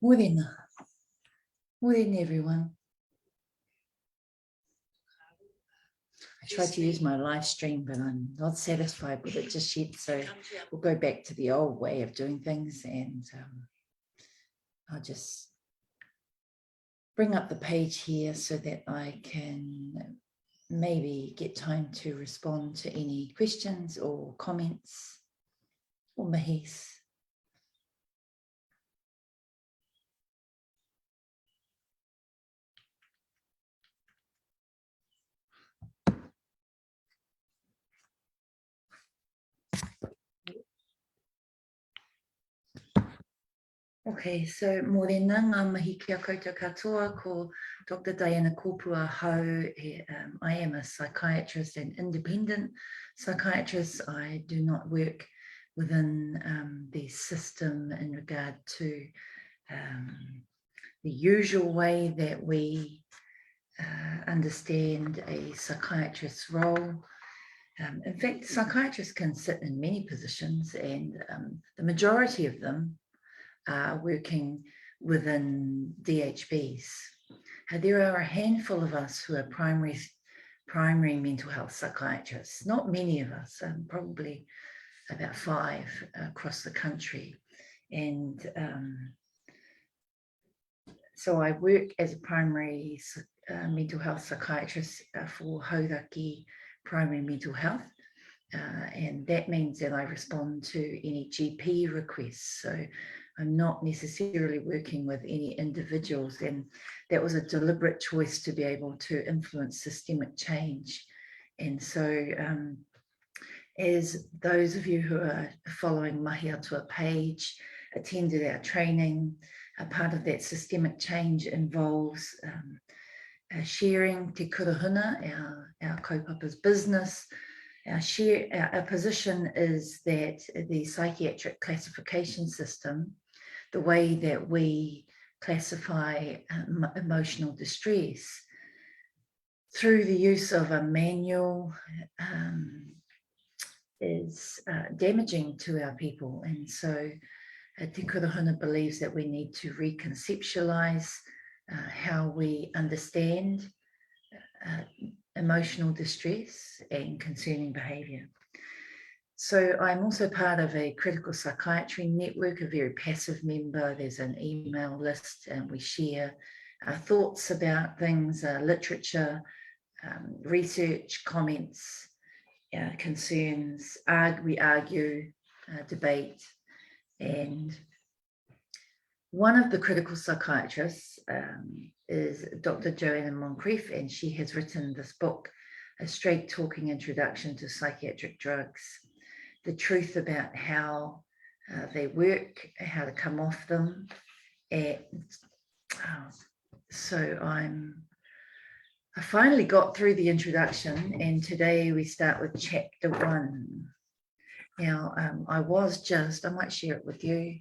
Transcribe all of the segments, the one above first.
Morena. Morena, everyone. I tried to use my live stream, but I'm not satisfied with it just yet. So we'll go back to the old way of doing things, and I'll just bring up the page here so that I can maybe get time to respond to any questions or comments or Mahis. Okay, so morena ngā mahi kia koutou katoa ko Dr. Diana Kopua hau. I am a psychiatrist and independent psychiatrist. I do not work within the system in regard to the usual way that we understand a psychiatrist's role. In fact, psychiatrists can sit in many positions, and the majority of them are working within DHBs. There are a handful of us who are primary mental health psychiatrists, not many of us, probably about 5 across the country. And so I work as a primary mental health psychiatrist for Hauraki Primary Mental Health. And that means that I respond to any GP requests. So I'm not necessarily working with any individuals, and that was a deliberate choice to be able to influence systemic change. And so as those of you who are following Mahi Atua page, attended our training, a part of that systemic change involves sharing te kurahuna, our kaupapa's business. Our position is that the psychiatric classification system, the way that we classify emotional distress through the use of a manual, is damaging to our people. And so Te Kurahuna believes that we need to reconceptualize how we understand emotional distress and concerning behaviour. So I'm also part of a critical psychiatry network, a very passive member. There's an email list, and we share our thoughts about things, literature, research, comments, concerns. We argue, debate. And one of the critical psychiatrists is Dr. Joanna Moncrief, and she has written this book, A Straight Talking Introduction to Psychiatric Drugs, the truth about how they work, how to come off them. And so I finally got through the introduction, and today we start with chapter 1. Now, I might share it with you.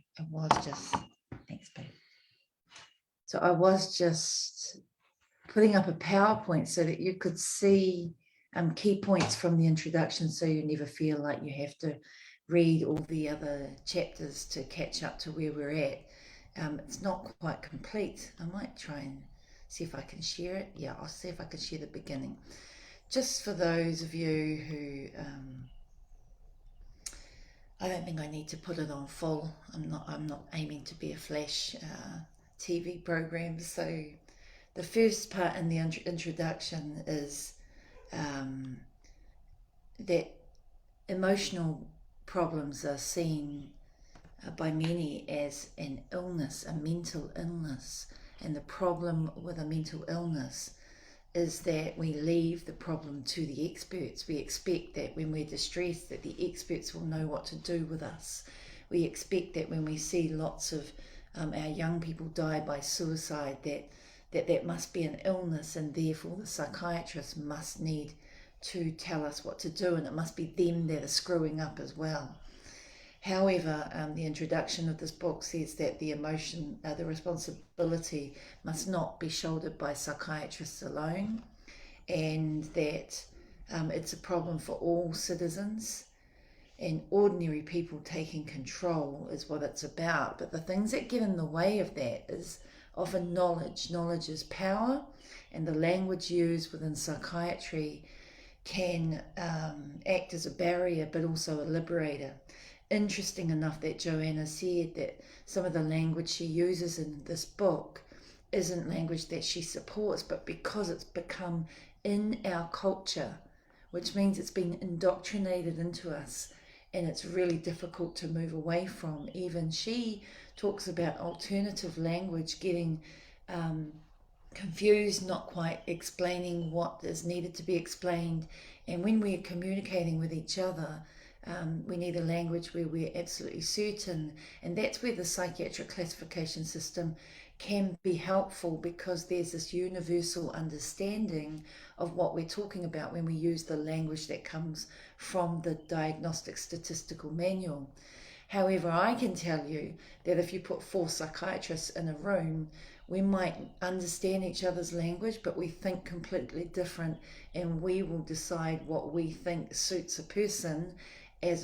Thanks, babe. So I was just putting up a PowerPoint so that you could see key points from the introduction, so you never feel like you have to read all the other chapters to catch up to where we're at. It's not quite complete. I might try and see if I can share it. Yeah, I'll see if I can share the beginning. Just for those of you who... I don't think I need to put it on full. I'm not aiming to be a flash TV program. So the first part in the introduction is that emotional problems are seen by many as an illness, a mental illness. And the problem with a mental illness is that we leave the problem to the experts. We expect that when we're distressed that the experts will know what to do with us. We expect that when we see lots of our young people die by suicide, that must be an illness, and therefore the psychiatrist must need to tell us what to do, and it must be them that are screwing up as well. However, the introduction of this book says that the responsibility must not be shouldered by psychiatrists alone, and that it's a problem for all citizens. and ordinary people taking control is what it's about. But the things that get in the way of that is often knowledge. Knowledge is power, and the language used within psychiatry can act as a barrier but also a liberator. Interesting enough that Joanna said that some of the language she uses in this book isn't language that she supports, but because it's become in our culture, which means it's been indoctrinated into us, and it's really difficult to move away from. Even she talks about alternative language getting confused, not quite explaining what is needed to be explained. And when we're communicating with each other, we need a language where we're absolutely certain. And that's where the psychiatric classification system can be helpful, because there's this universal understanding of what we're talking about when we use the language that comes from the Diagnostic Statistical Manual. However, I can tell you that if you put 4 psychiatrists in a room, we might understand each other's language, but we think completely different, and we will decide what we think suits a person as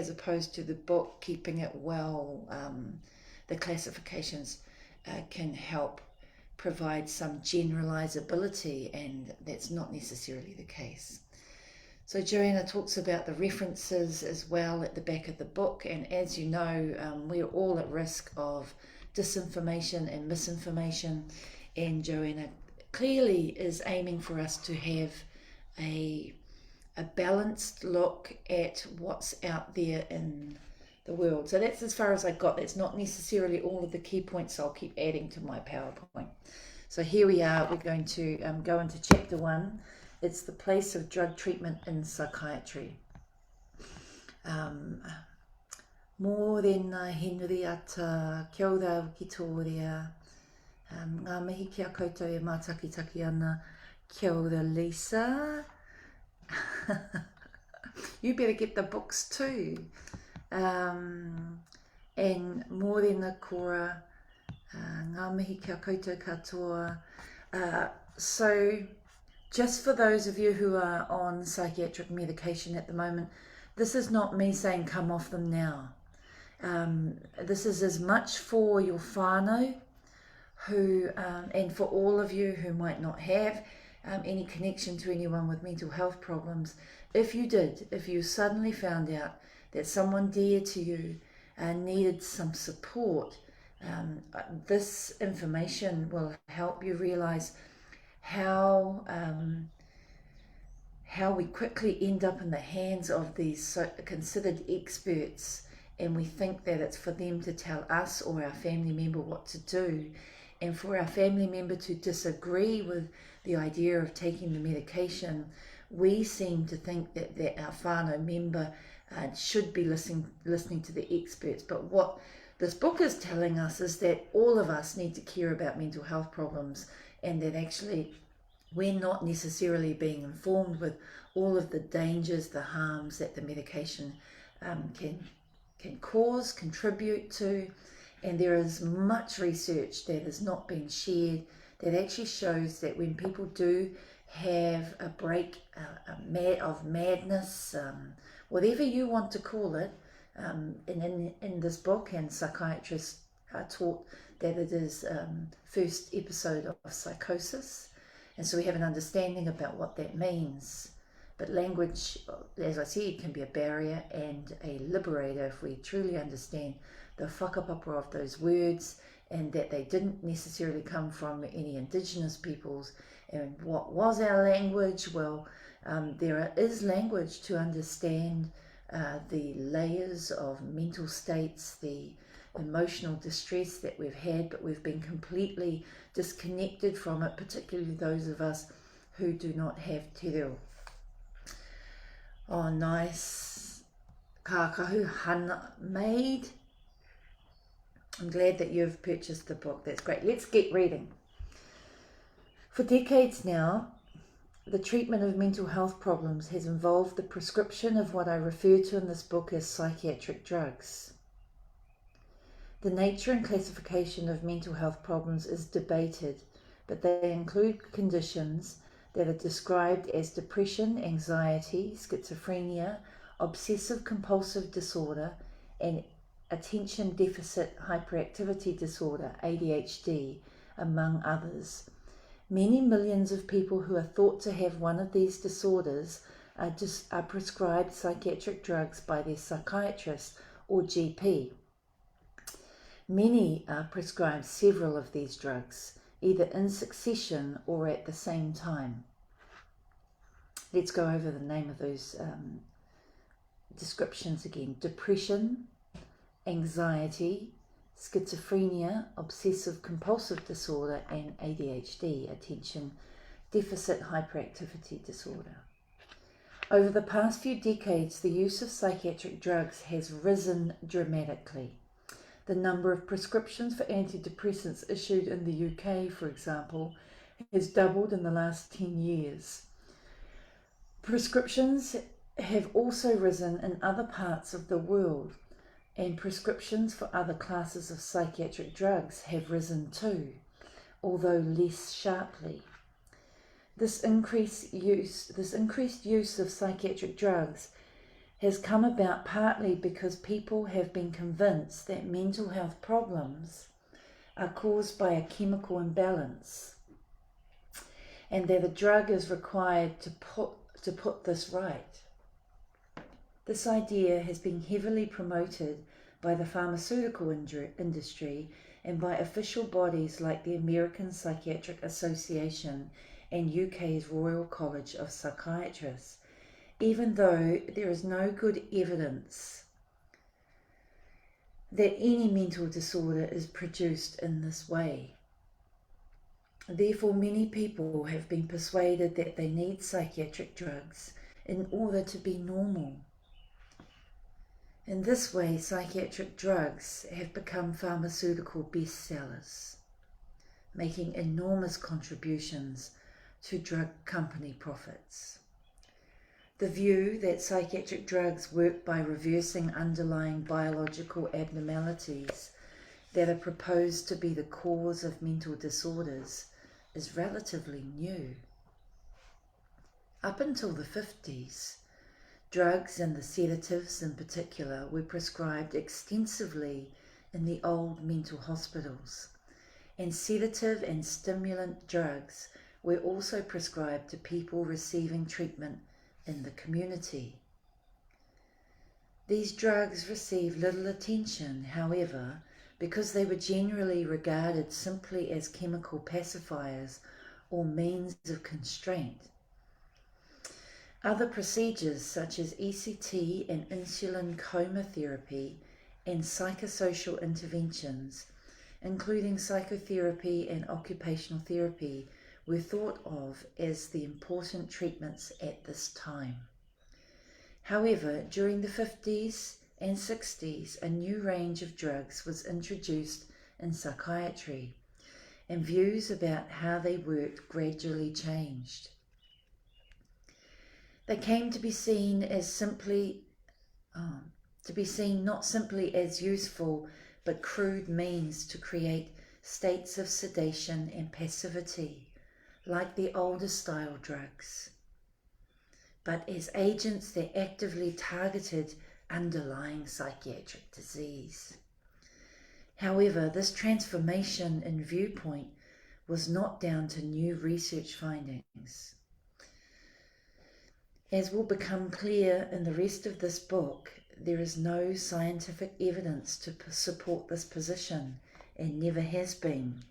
opposed to the book keeping it well. The classifications can help provide some generalizability, and that's not necessarily the case. So Joanna talks about the references as well at the back of the book, and as you know, we're all at risk of disinformation and misinformation, and Joanna clearly is aiming for us to have a balanced look at what's out there in the world. So that's as far as I got. That's not necessarily all of the key points, so I'll keep adding to my PowerPoint. So here we are. We're going to go into chapter 1. It's the place of drug treatment in psychiatry. Mō rena henuri ata, kia ora ki tōrea, ngā mihi kia koutou e mātakitaki ana, kia ora Lisa. You better get the books too. And mō rena kora, ngā mihi kia koutou katoa. So just for those of you who are on psychiatric medication at the moment, this is not me saying come off them now. This is as much for your whānau who, and for all of you who might not have any connection to anyone with mental health problems. If you did, if you suddenly found out that someone dear to you needed some support, this information will help you realize how we quickly end up in the hands of these considered experts, and we think that it's for them to tell us or our family member what to do, and for our family member to disagree with the idea of taking the medication, we seem to think that our whānau member should be listening to the experts. But what this book is telling us is that all of us need to care about mental health problems, and that actually we're not necessarily being informed with all of the dangers, the harms that the medication can cause, contribute to. And there is much research that has not been shared that actually shows that when people do have a break of madness, whatever you want to call it, in this book, and psychiatrists are taught that it is first episode of psychosis, and so we have an understanding about what that means. But language, as I said, can be a barrier and a liberator if we truly understand the whakapapa of those words, and that they didn't necessarily come from any indigenous peoples. And what was our language? Well, there is language to understand the layers of mental states, the emotional distress that we've had, but we've been completely disconnected from it, particularly those of us who do not have te reo. Oh, nice. Ka kahu hana made. I'm glad that you've purchased the book. That's great. Let's get reading. For decades now, the treatment of mental health problems has involved the prescription of what I refer to in this book as psychiatric drugs. The nature and classification of mental health problems is debated, but they include conditions that are described as depression, anxiety, schizophrenia, obsessive compulsive disorder, and attention deficit hyperactivity disorder, ADHD, among others. Many millions of people who are thought to have one of these disorders are prescribed psychiatric drugs by their psychiatrist or GP. Many are prescribed several of these drugs, either in succession or at the same time. Let's go over the name of those descriptions again. Depression, anxiety, schizophrenia, obsessive compulsive disorder, and ADHD, attention deficit hyperactivity disorder. Over the past few decades, the use of psychiatric drugs has risen dramatically. The number of prescriptions for antidepressants issued in the UK, for example, has doubled in the last 10 years. Prescriptions have also risen in other parts of the world, and prescriptions for other classes of psychiatric drugs have risen too, although less sharply. This increased use of psychiatric drugs has come about partly because people have been convinced that mental health problems are caused by a chemical imbalance, and that a drug is required to put this right. This idea has been heavily promoted by the pharmaceutical industry and by official bodies like the American Psychiatric Association and UK's Royal College of Psychiatrists, even though there is no good evidence that any mental disorder is produced in this way. Therefore, many people have been persuaded that they need psychiatric drugs in order to be normal. In this way, psychiatric drugs have become pharmaceutical bestsellers, making enormous contributions to drug company profits. The view that psychiatric drugs work by reversing underlying biological abnormalities that are proposed to be the cause of mental disorders is relatively new. Up until the 50s, drugs, and the sedatives in particular, were prescribed extensively in the old mental hospitals, and sedative and stimulant drugs were also prescribed to people receiving treatment in the community. These drugs received little attention, however, because they were generally regarded simply as chemical pacifiers or means of constraint. Other procedures such as ECT and insulin coma therapy and psychosocial interventions, including psychotherapy and occupational therapy, were thought of as the important treatments at this time. However, during the 50s and 60s, a new range of drugs was introduced in psychiatry, and views about how they worked gradually changed. They came to be seen not simply as useful, but crude means to create states of sedation and passivity, like the older style drugs, but as agents that actively targeted underlying psychiatric disease. However, this transformation in viewpoint was not down to new research findings. As will become clear in the rest of this book, there is no scientific evidence to support this position, and never has been.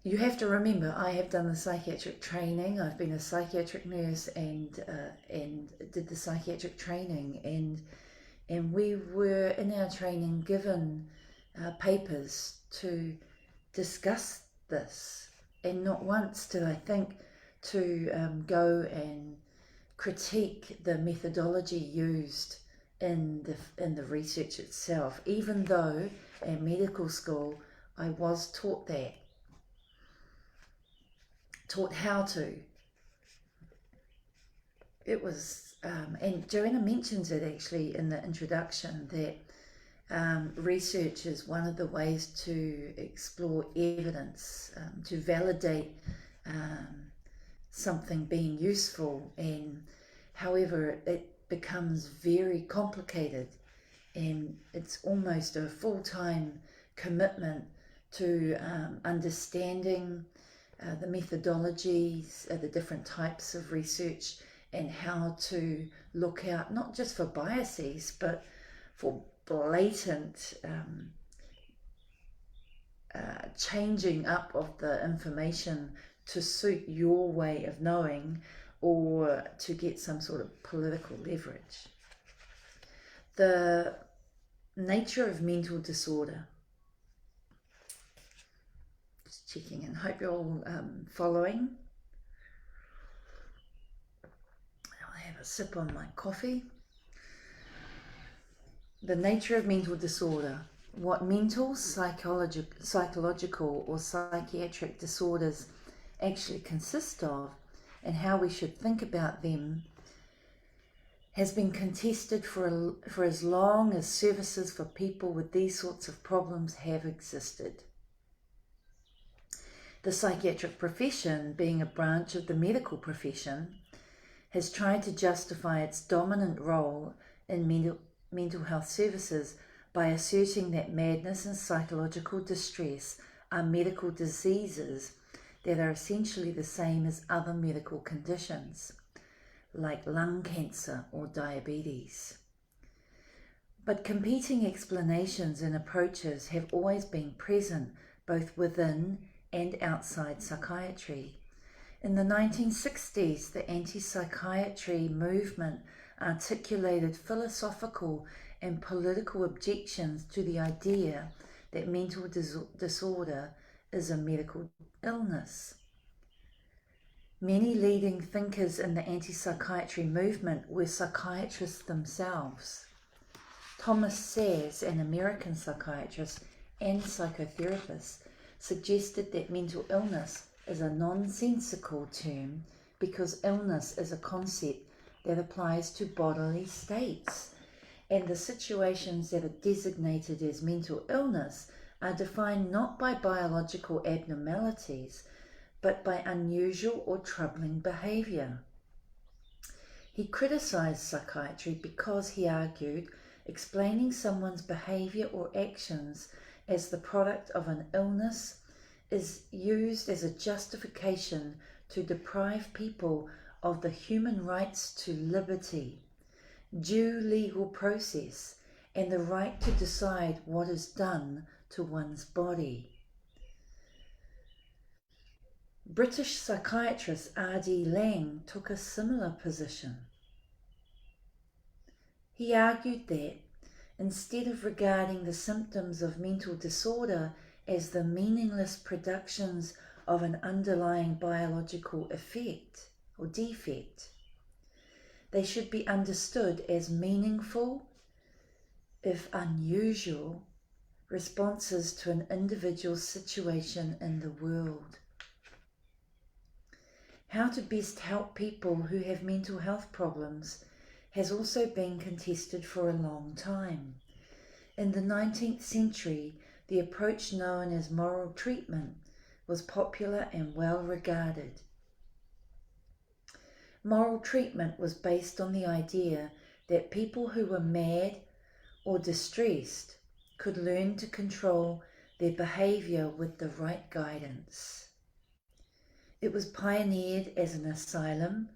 You have to remember, I have done the psychiatric training. I've been a psychiatric nurse and did the psychiatric training, and we were in our training given papers to discuss this, and not once did I think to go and critique the methodology used in the research itself, even though at medical school I was taught how to. It was, and Joanna mentions it actually in the introduction, that research is one of the ways to explore evidence, to validate something being useful, and however it becomes very complicated, and it's almost a full-time commitment to understanding the methodologies, the different types of research, and how to look out not just for biases but for blatant changing up of the information to suit your way of knowing or to get some sort of political leverage. The nature of mental disorder. Just checking in. Hope you're all following. I'll have a sip on my coffee. The nature of mental disorder. What mental, psychological or psychiatric disorders actually consist of and how we should think about them has been contested for as long as services for people with these sorts of problems have existed. The psychiatric profession, being a branch of the medical profession, has tried to justify its dominant role in mental health services by asserting that madness and psychological distress are medical diseases that are essentially the same as other medical conditions, like lung cancer or diabetes. But competing explanations and approaches have always been present both within and outside psychiatry. In the 1960s, the anti-psychiatry movement articulated philosophical and political objections to the idea that mental disorder is a medical illness. Many leading thinkers in the anti-psychiatry movement were psychiatrists themselves. Thomas Sayers, an American psychiatrist and psychotherapist, suggested that mental illness is a nonsensical term because illness is a concept that applies to bodily states, and the situations that are designated as mental illness are defined not by biological abnormalities, but by unusual or troubling behaviour. He criticised psychiatry because, he argued, explaining someone's behaviour or actions as the product of an illness is used as a justification to deprive people of the human rights to liberty, due legal process, and the right to decide what is done to one's body. British psychiatrist R.D. Laing took a similar position. He argued that instead of regarding the symptoms of mental disorder as the meaningless productions of an underlying biological effect or defect, they should be understood as meaningful, if unusual, responses to an individual's situation in the world. How to best help people who have mental health problems has also been contested for a long time. In the 19th century, the approach known as moral treatment was popular and well regarded. Moral treatment was based on the idea that people who were mad or distressed could learn to control their behaviour with the right guidance. It was pioneered as an asylum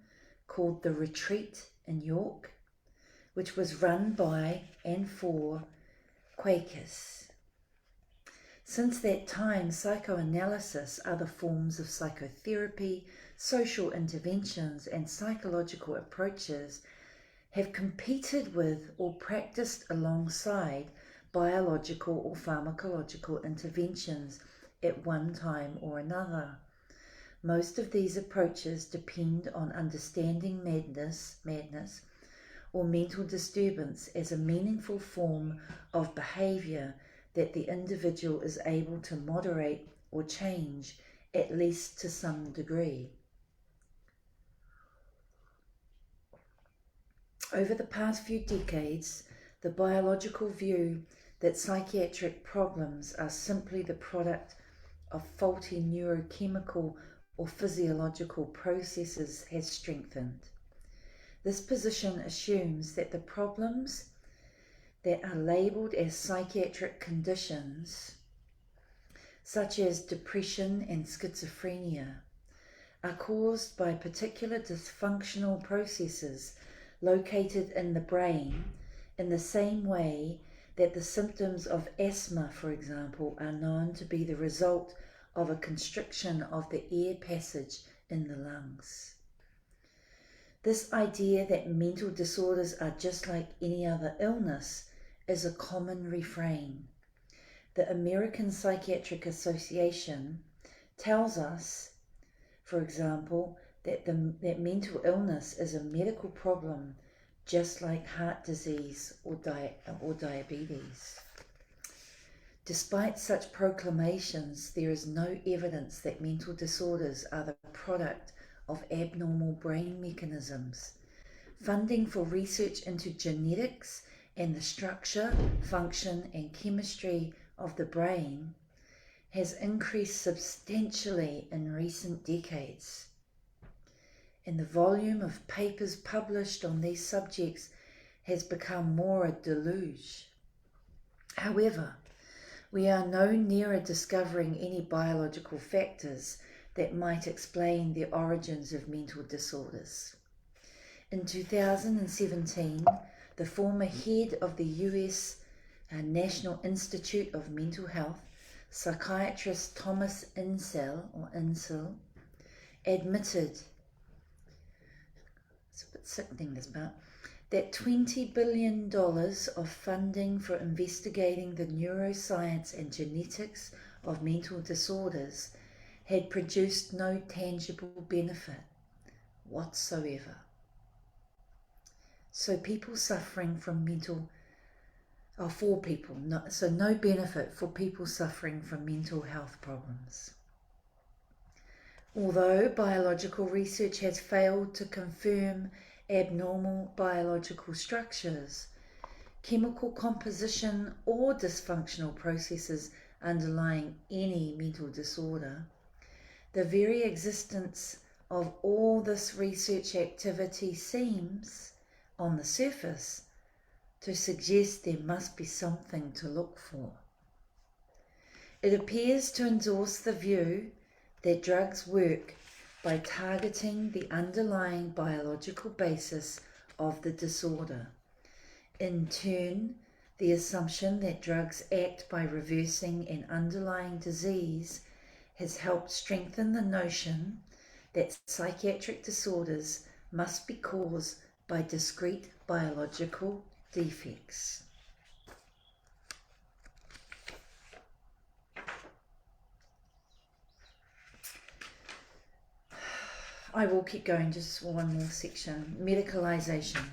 called the Retreat in York, which was run by and for Quakers. Since that time, psychoanalysis, other forms of psychotherapy, social interventions, and psychological approaches have competed with or practiced alongside biological or pharmacological interventions at one time or another. Most of these approaches depend on understanding madness or mental disturbance as a meaningful form of behaviour that the individual is able to moderate or change, at least to some degree. Over the past few decades, the biological view that psychiatric problems are simply the product of faulty neurochemical or physiological processes has strengthened. This position assumes that the problems that are labelled as psychiatric conditions, such as depression and schizophrenia, are caused by particular dysfunctional processes located in the brain, in the same way that the symptoms of asthma, for example, are known to be the result of a constriction of the air passage in the lungs. This idea that mental disorders are just like any other illness is a common refrain. The American Psychiatric Association tells us, for example, that mental illness is a medical problem just like heart disease or diabetes. Despite such proclamations, there is no evidence that mental disorders are the product of abnormal brain mechanisms. Funding for research into genetics and the structure, function, and chemistry of the brain has increased substantially in recent decades, and the volume of papers published on these subjects has become more a deluge. However, we are no nearer discovering any biological factors that might explain the origins of mental disorders. In 2017, the former head of the US National Institute of Mental Health, psychiatrist Thomas Insel, admitted, it's a bit sickening this part, that $20 billion of funding for investigating the neuroscience and genetics of mental disorders had produced no tangible benefit whatsoever. So people suffering from no benefit for people suffering from mental health problems. Although biological research has failed to confirm abnormal biological structures, chemical composition, or dysfunctional processes underlying any mental disorder, the very existence of all this research activity seems, on the surface, to suggest there must be something to look for. It appears to endorse the view that drugs work by targeting the underlying biological basis of the disorder. In turn, the assumption that drugs act by reversing an underlying disease has helped strengthen the notion that psychiatric disorders must be caused by discrete biological defects. I will keep going, just one more section. Medicalization.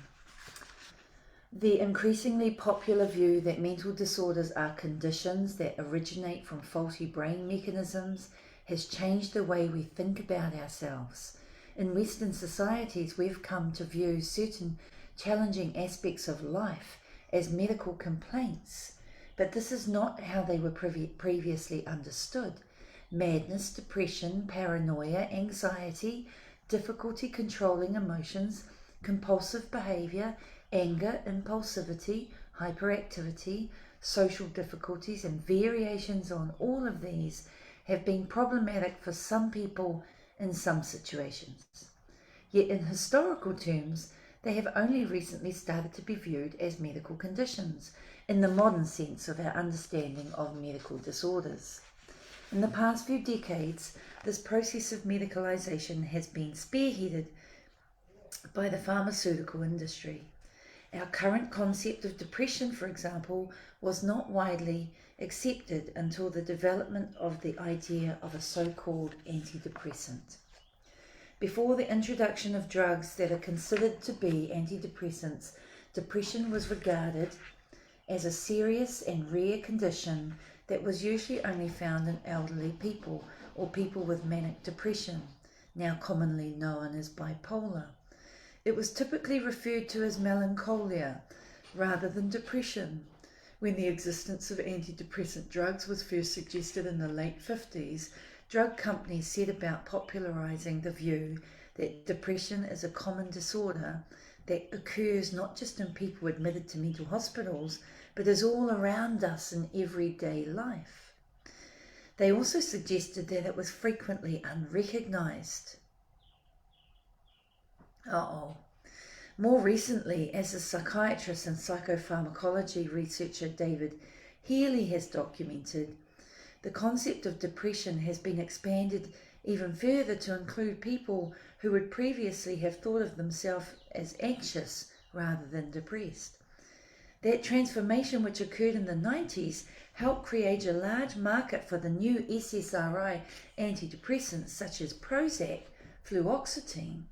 The increasingly popular view that mental disorders are conditions that originate from faulty brain mechanisms has changed the way we think about ourselves. In Western societies, we've come to view certain challenging aspects of life as medical complaints, but this is not how they were previously understood. Madness, depression, paranoia, anxiety, difficulty controlling emotions, compulsive behavior, anger, impulsivity, hyperactivity, social difficulties, and variations on all of these have been problematic for some people in some situations. Yet in historical terms, they have only recently started to be viewed as medical conditions in the modern sense of our understanding of medical disorders. In the past few decades, this process of medicalization has been spearheaded by the pharmaceutical industry. Our current concept of depression, for example, was not widely accepted until the development of the idea of a so-called antidepressant. Before the introduction of drugs that are considered to be antidepressants, depression was regarded as a serious and rare condition that was usually only found in elderly people or people with manic depression, now commonly known as bipolar. It was typically referred to as melancholia rather than depression. When the existence of antidepressant drugs was first suggested in the late 50s, drug companies set about popularising the view that depression is a common disorder that occurs not just in people admitted to mental hospitals, but is all around us in everyday life. They also suggested that it was frequently unrecognised. More recently, as the psychiatrist and psychopharmacology researcher David Healy has documented, the concept of depression has been expanded even further to include people who would previously have thought of themselves as anxious rather than depressed. That transformation, which occurred in the 90s, helped create a large market for the new SSRI antidepressants such as Prozac, fluoxetine,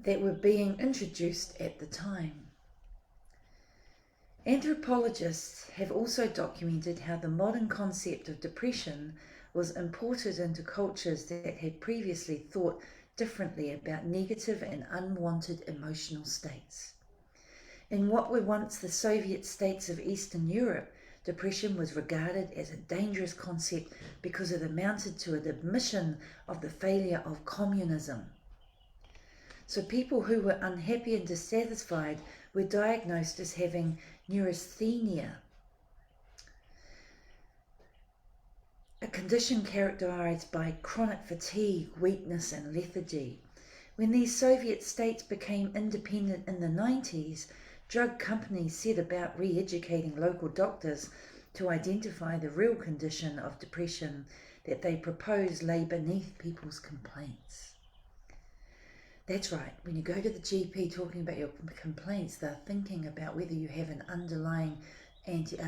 that were being introduced at the time. Anthropologists have also documented how the modern concept of depression was imported into cultures that had previously thought differently about negative and unwanted emotional states. In what were once the Soviet states of Eastern Europe, depression was regarded as a dangerous concept because it amounted to an admission of the failure of communism. So people who were unhappy and dissatisfied were diagnosed as having neurasthenia, a condition characterized by chronic fatigue, weakness and lethargy. When these Soviet states became independent in the 90s, drug companies set about re-educating local doctors to identify the real condition of depression that they proposed lay beneath people's complaints. That's right, when you go to the GP talking about your complaints, they're thinking about whether you have an underlying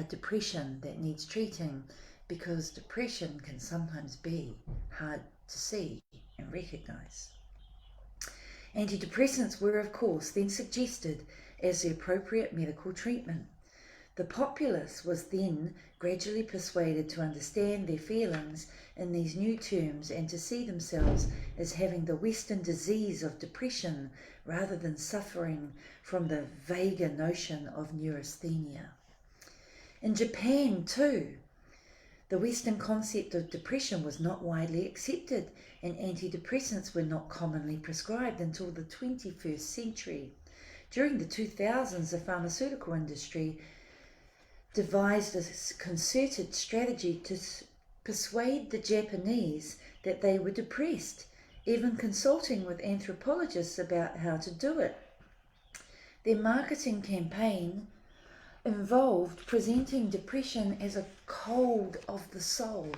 depression that needs treating, because depression can sometimes be hard to see and recognise. Antidepressants were, of course, then suggested as the appropriate medical treatment. The populace was then gradually persuaded to understand their feelings in these new terms and to see themselves as having the Western disease of depression rather than suffering from the vaguer notion of neurasthenia. In Japan, too, the Western concept of depression was not widely accepted, and antidepressants were not commonly prescribed until the 21st century. During the 2000s, the pharmaceutical industry devised a concerted strategy to persuade the Japanese that they were depressed, even consulting with anthropologists about how to do it. Their marketing campaign involved presenting depression as a cold of the soul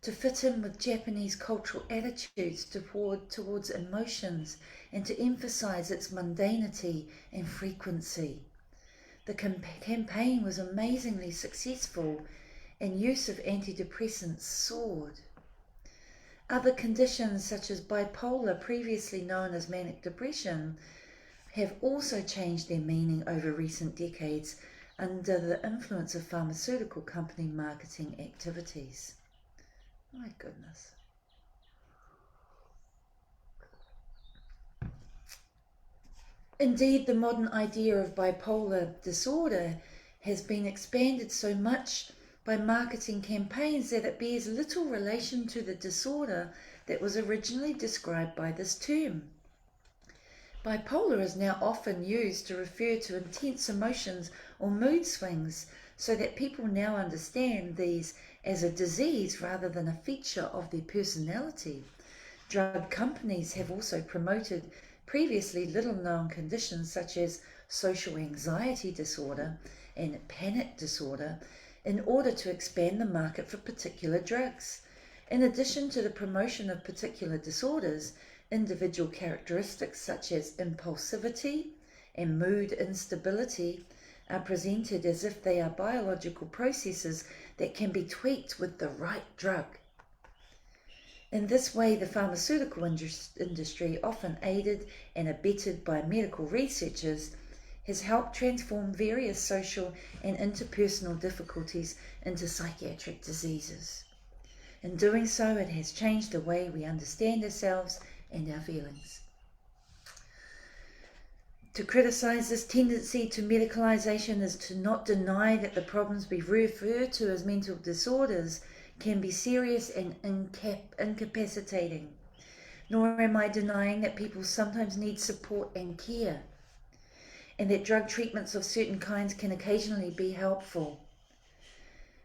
to fit in with Japanese cultural attitudes towards emotions and to emphasize its mundanity and frequency. The campaign was amazingly successful and use of antidepressants soared. Other conditions such as bipolar, previously known as manic depression, have also changed their meaning over recent decades under the influence of pharmaceutical company marketing activities. My goodness. Indeed, the modern idea of bipolar disorder has been expanded so much by marketing campaigns that it bears little relation to the disorder that was originally described by this term. Bipolar is now often used to refer to intense emotions or mood swings, so that people now understand these as a disease rather than a feature of their personality. Drug companies have also promoted previously little-known conditions such as social anxiety disorder and panic disorder in order to expand the market for particular drugs. In addition to the promotion of particular disorders, individual characteristics such as impulsivity and mood instability are presented as if they are biological processes that can be tweaked with the right drug. In this way, the pharmaceutical industry, often aided and abetted by medical researchers, has helped transform various social and interpersonal difficulties into psychiatric diseases. In doing so, it has changed the way we understand ourselves and our feelings. To criticise this tendency to medicalisation is to not deny that the problems we refer to as mental disorders can be serious and incapacitating. Nor am I denying that people sometimes need support and care, and that drug treatments of certain kinds can occasionally be helpful.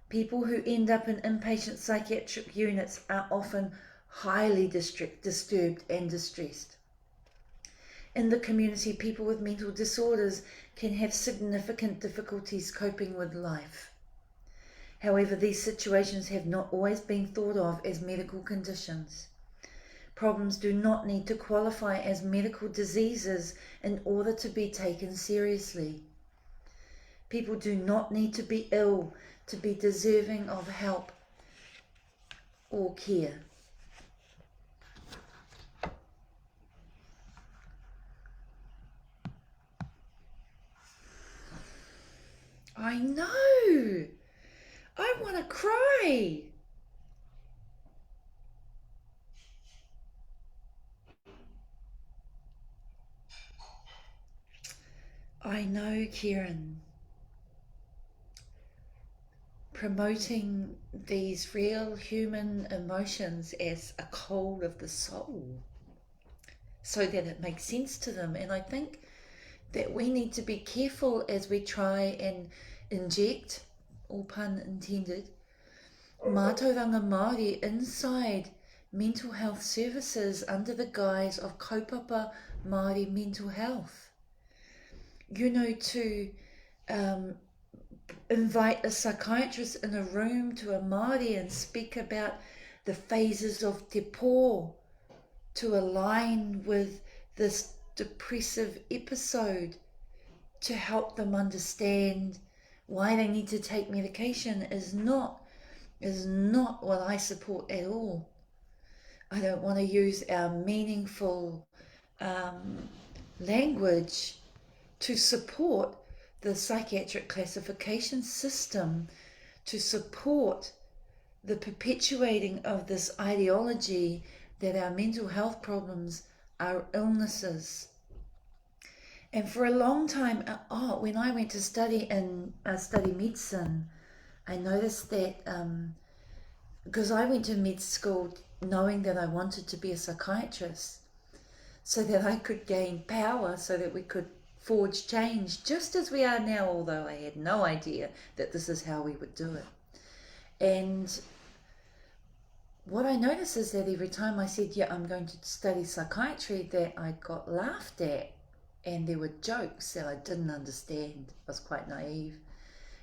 People who end up in inpatient psychiatric units are often highly disturbed and distressed. In the community, people with mental disorders can have significant difficulties coping with life. However, these situations have not always been thought of as medical conditions. Problems do not need to qualify as medical diseases in order to be taken seriously. People do not need to be ill to be deserving of help or care. I know! I want to cry! I know, Kieran. Promoting these real human emotions as a cold of the soul so that it makes sense to them. And I think that we need to be careful as we try and inject, all pun intended, mātauranga Māori inside mental health services under the guise of kaupapa Māori mental health. You know, to invite a psychiatrist in a room to a Māori and speak about the phases of te pō to align with this depressive episode, to help them understand why they need to take medication is not what I support at all. I don't want to use our meaningful language to support the psychiatric classification system, to support the perpetuating of this ideology that our mental health problems are illnesses. And for a long time, when I went to study medicine, I noticed that because I went to med school knowing that I wanted to be a psychiatrist, so that I could gain power, so that we could forge change, just as we are now, although I had no idea that this is how we would do it. And what I noticed is that every time I said, yeah, I'm going to study psychiatry, that I got laughed at, and there were jokes that I didn't understand. I was quite naive.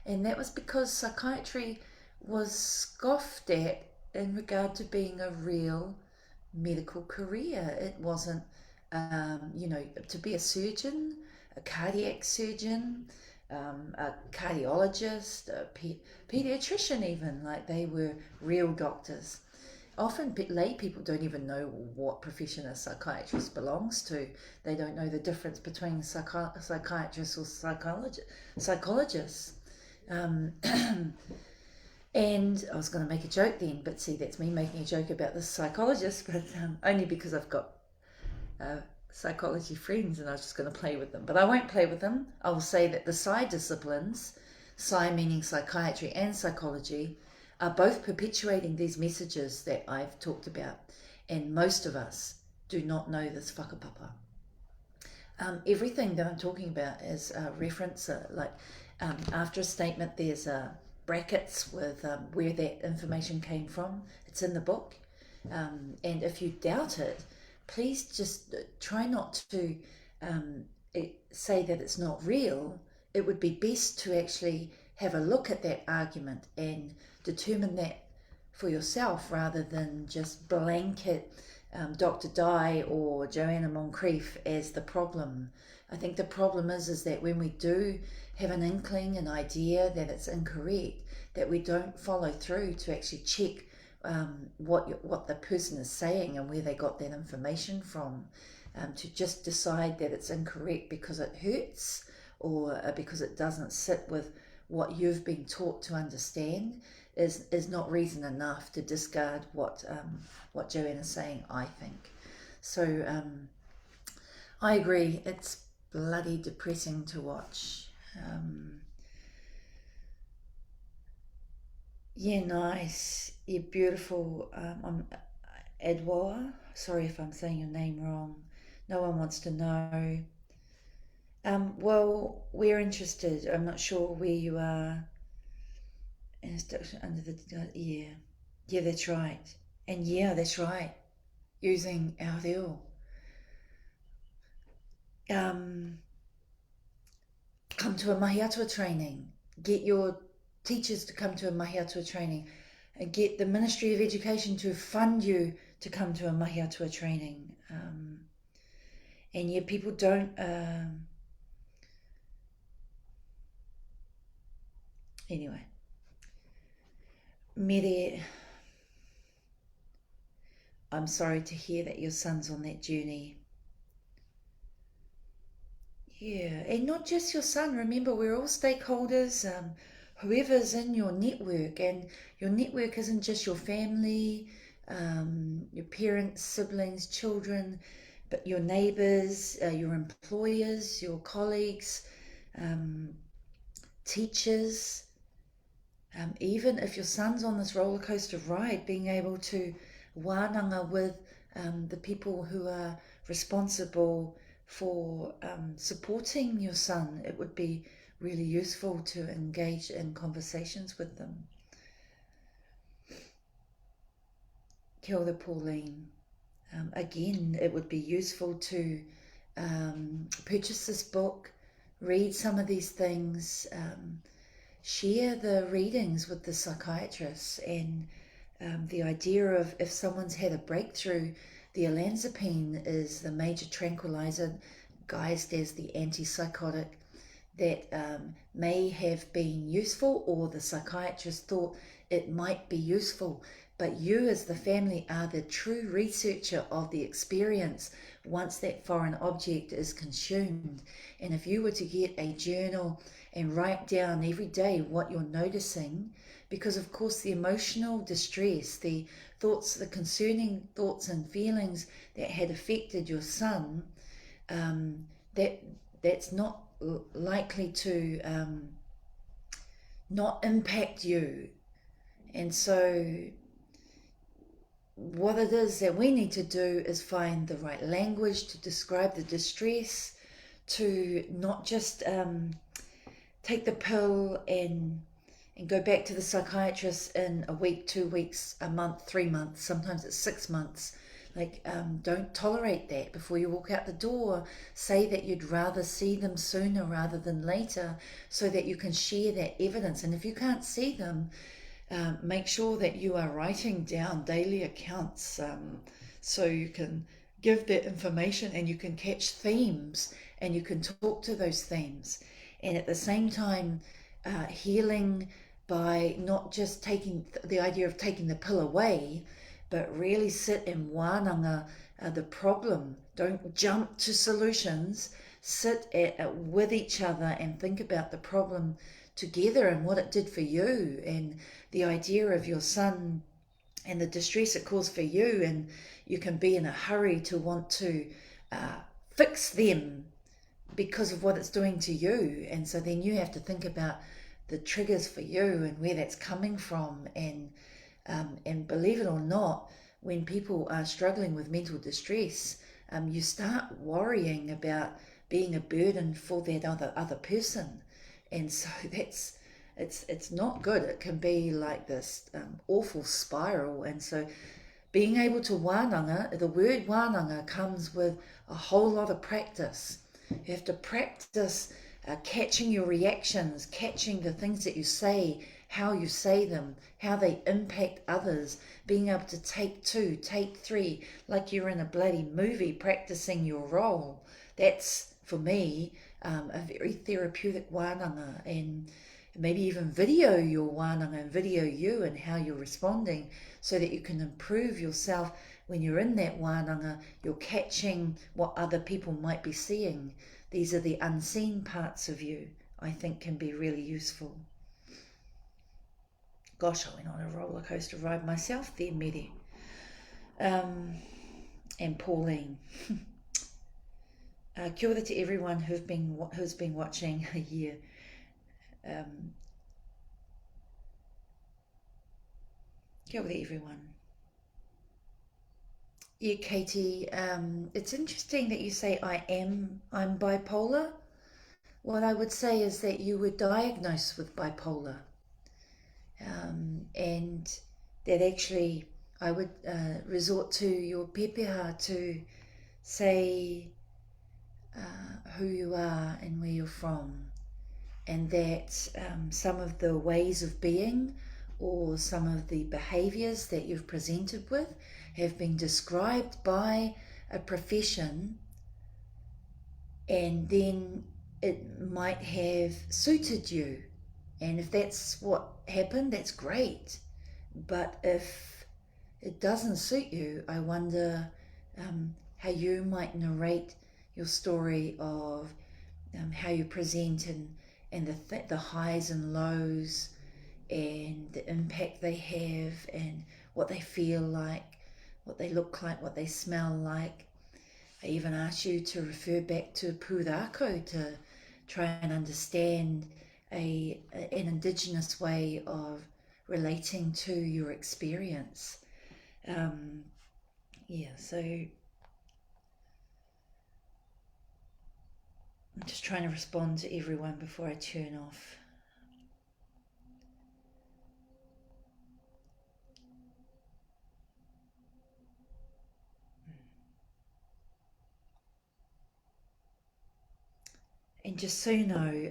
And that was because psychiatry was scoffed at in regard to being a real medical career. It wasn't, to be a surgeon, a cardiac surgeon, a cardiologist, a pediatrician even, like they were real doctors. Often lay people don't even know what profession a psychiatrist belongs to. They don't know the difference between psychiatrists or psychologists. And I was going to make a joke then, but see, that's me making a joke about the psychologist, but only because I've got psychology friends and I was just going to play with them. But I won't play with them. I will say that the psi disciplines, psi meaning psychiatry and psychology, are both perpetuating these messages that I've talked about, and most of us do not know this whakapapa. Everything that I'm talking about is a reference, after a statement there's brackets with where that information came from. It's in the book, and if you doubt it, please just try not to say that it's not real. It would be best to actually have a look at that argument and determine that for yourself, rather than just blanket Dr. Di or Joanna Moncrief as the problem. I think the problem is that when we do have an inkling, an idea that it's incorrect, that we don't follow through to actually check what the person is saying and where they got that information from, to just decide that it's incorrect because it hurts or because it doesn't sit with what you've been taught to understand is not reason enough to discard what Joanna's saying, I think. So I agree, it's bloody depressing to watch. Yeah, nice. Yeah, beautiful. I'm Atua. Sorry if I'm saying your name wrong. No one wants to know. Well, we're interested. I'm not sure where you are. Under the yeah, yeah, that's right. And yeah, that's right. Using our reo. Um, Come to a Mahi Atua training. Get your teachers to come to a Mahi Atua training. And get the Ministry of Education to fund you to come to a Mahi Atua training. And yet people don't. Anyway, Mere, I'm sorry to hear that your son's on that journey. Yeah, and not just your son. Remember, we're all stakeholders. Whoever's in your network, and your network isn't just your family, your parents, siblings, children, but your neighbours, your employers, your colleagues, um, teachers. Even if your son's on this roller coaster ride, being able to wānanga with the people who are responsible for supporting your son, it would be really useful to engage in conversations with them. Kia ora, Pauline. Again, it would be useful to purchase this book, read some of these things, share the readings with the psychiatrists, and the idea of if someone's had a breakthrough, the olanzapine is the major tranquilizer guised as the antipsychotic that may have been useful, or the psychiatrist thought it might be useful. But you as the family are the true researcher of the experience once that foreign object is consumed. And if you were to get a journal and write down every day what you're noticing, because of course the emotional distress, the thoughts, the concerning thoughts and feelings that had affected your son, that's not likely to not impact you. And so what it is that we need to do is find the right language to describe the distress, to not just take the pill and go back to the psychiatrist in a week, 2 weeks, a month, 3 months, sometimes it's 6 months. Like, don't tolerate that before you walk out the door. Say that you'd rather see them sooner rather than later, so that you can share that evidence. And if you can't see them, make sure that you are writing down daily accounts, so you can give that information and you can catch themes and you can talk to those themes. And at the same time, healing by not just taking the idea of taking the pill away, but really sit in wānanga the problem. Don't jump to solutions. Sit with each other and think about the problem together and what it did for you, and the idea of your son and the distress it caused for you. And you can be in a hurry to want to fix them because of what it's doing to you. And so then you have to think about the triggers for you and where that's coming from. And believe it or not, when people are struggling with mental distress, you start worrying about being a burden for that other person. And so it's not good. It can be like this awful spiral. And so being able to wānanga, the word wānanga comes with a whole lot of practice. You have to practice catching your reactions, catching the things that you say, how you say them, how they impact others, being able to take 2, take 3, like you're in a bloody movie practicing your role. That's, for me, a very therapeutic wānanga. And maybe even video your wānanga and video you and how you're responding, so that you can improve yourself. When you're in that wānanga, you're catching what other people might be seeing. These are the unseen parts of you, I think, can be really useful. Gosh, I went on a roller coaster ride myself there, Mere. And Pauline. Kia ora to everyone who's been watching a year. Um, Kia ora everyone. Yeah, Katie, it's interesting that you say I'm bipolar. What I would say is that you were diagnosed with bipolar, and that actually I would resort to your pepeha to say who you are and where you're from, and that some of the ways of being or some of the behaviors that you've presented with have been described by a profession, and then it might have suited you. And if that's what happened, that's great. But if it doesn't suit you, I wonder how you might narrate your story of how you present, and the highs and lows and the impact they have and what they feel like, what they look like, what they smell like. I even asked you to refer back to pūrākau to try and understand an indigenous way of relating to your experience. Um, yeah, so I'm just trying to respond to everyone before I turn off. And just so you know,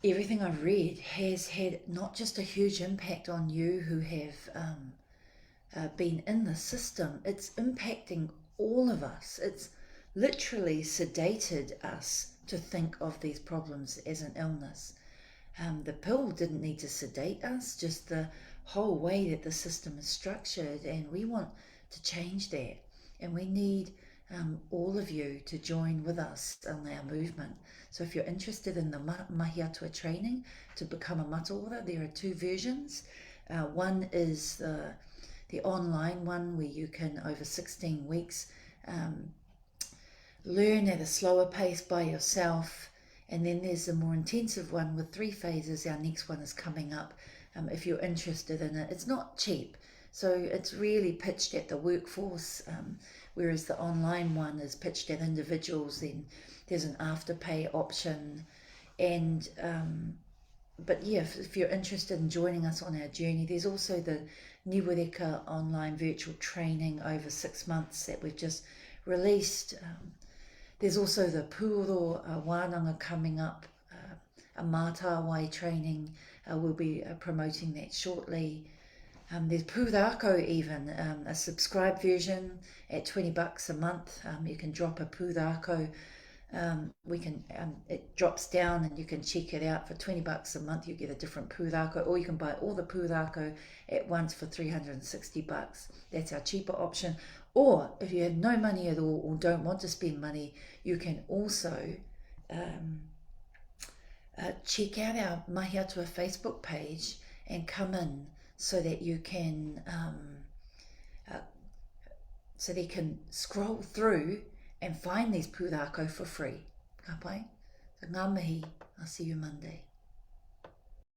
everything I've read has had not just a huge impact on you who have been in the system, it's impacting all of us. It's literally sedated us to think of these problems as an illness. The pill didn't need to sedate us, just the whole way that the system is structured, and we want to change that. And we need all of you to join with us on our movement. So if you're interested in the Mahi Atua training to become a Mataora, there are two versions. One is the online one where you can, over 16 weeks, learn at a slower pace by yourself. And then there's a more intensive one with 3 phases. Our next one is coming up. If you're interested in it, it's not cheap, so it's really pitched at the workforce, whereas the online one is pitched at individuals. Then there's an afterpay option, and but yeah, if you're interested in joining us on our journey, there's also the Niwereka online virtual training over 6 months that we've just released. There's also the Puro Wānanga coming up, a Mataora training. We'll be promoting that shortly. There's Pūrākau even, a subscribed version at $20 a month. You can drop a Pūrākau. It drops down and you can check it out for $20 a month. You get a different pūrākau, or you can buy all the pūrākau at once for $360. That's our cheaper option. Or if you have no money at all or don't want to spend money, you can also check out our Mahi Atua Facebook page and come in so that you can scroll through and find these pūrākau for free. Ka pai? So ngā mihi. I'll see you Monday.